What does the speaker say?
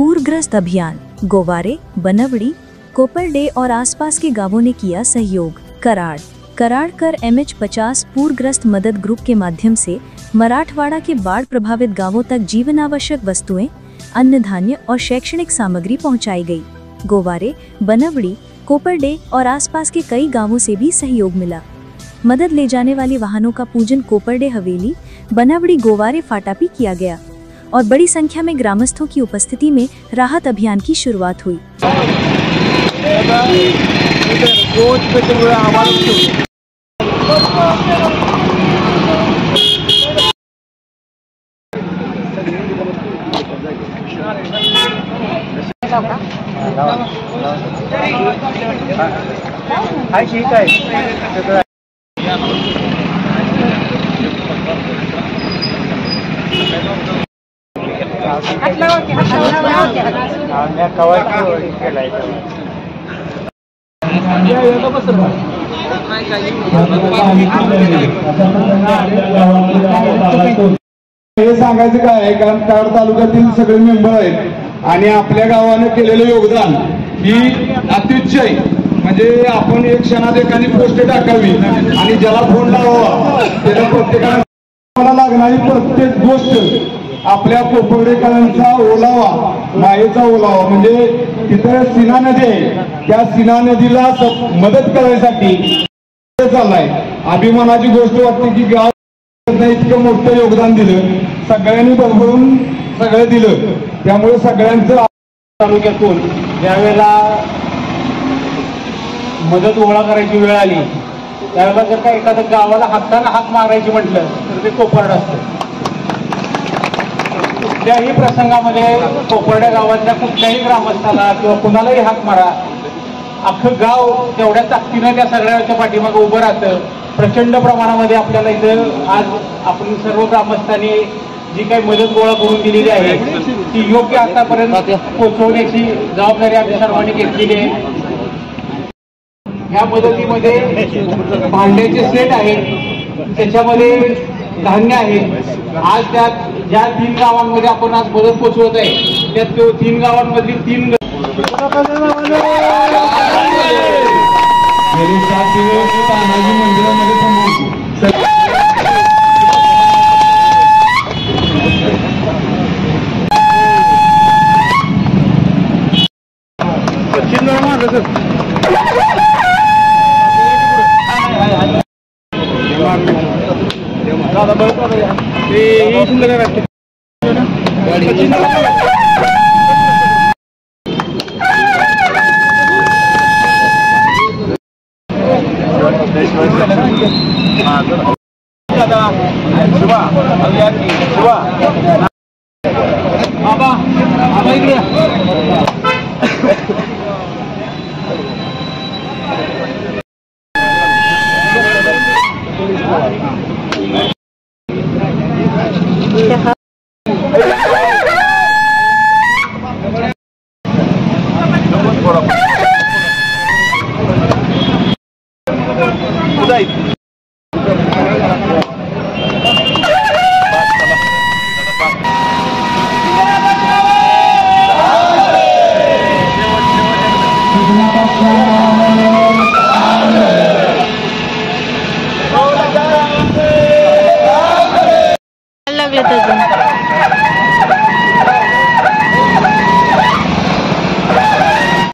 पूरग्रस्त अभियान। गोवारे, बनवड़ी, कोपरडे और आसपास के गांवों ने किया सहयोग। कराड़ कर MH50 पूरग्रस्त मदद ग्रुप के माध्यम से मराठवाड़ा के बाढ़ प्रभावित गांवों तक जीवन आवश्यक वस्तुएं, अन्न धान्य और शैक्षणिक सामग्री पहुंचाई गई। गोवारे, बनवड़ी, कोपरडे और आसपास के कई गांवों से भी सहयोग मिला। मदद ले जाने वाले वाहनों का पूजन कोपरडे हवेली, बनवड़ी, गोवारे फाटा पे किया गया और बड़ी संख्या में ग्रामस्थों की उपस्थिति में राहत अभियान की शुरुआत हुई। हे सांगायचं काय आहे, कारण कराड तालुक्यातील सगळे मेंबर आहेत आणि आपल्या गावाने केलेलं योगदान ही अत्युच्च आहे। म्हणजे आपण एक क्षणात एखादी पोस्ट टाकावी आणि ज्याला फोन लावावा त्याला प्रत्येकाला लागणारी प्रत्येक गोष्ट आपल्या कोपरडेकरांचा ओलावा, मायेचा ओलावा, म्हणजे तिथे सीना नदी आहे, त्या सीना नदीला मदत करायसाठी चाललाय। अभिमानाची गोष्ट वाटते की गाव इतकं मोठं योगदान दिलं, सगळ्यांनी बरोबरून सगळं दिलं, त्यामुळे सगळ्यांचं तालुक्यातून ज्यावेळेला मदत गोळा करायची वेळ आली त्यावेळेला जर का एखाद्या गावाला हाताने हाक मारायची म्हटलं तर ते कोपरड असतं। कुठल्याही प्रसंगामध्ये कोपरड्या गावातल्या कुठल्याही ग्रामस्थाला किंवा कुणालाही हाक मारा, अख्खं गाव तेवढ्या ताकदीनं त्या सगळ्याच्या पाठीमागे उभं राहतं। प्रचंड प्रमाणामध्ये आपल्याला इथं आज आपण सर्व ग्रामस्थांनी जी काही मदत गोळा करून दिलेली आहे ती योग्य आतापर्यंत पोहोचवण्याची जबाबदारी आम्ही सर्वांनी घेतलेली आहे। या मदतीमध्ये भांड्याचे सेट आहेत, त्याच्यामध्ये धान्य आहे। आज त्यात ज्या 3 गावांमध्ये आपण आज मदत पोहोचवत आहे त्यात 3 गावांमधली 3 तानाजी मंदिरामध्ये लागले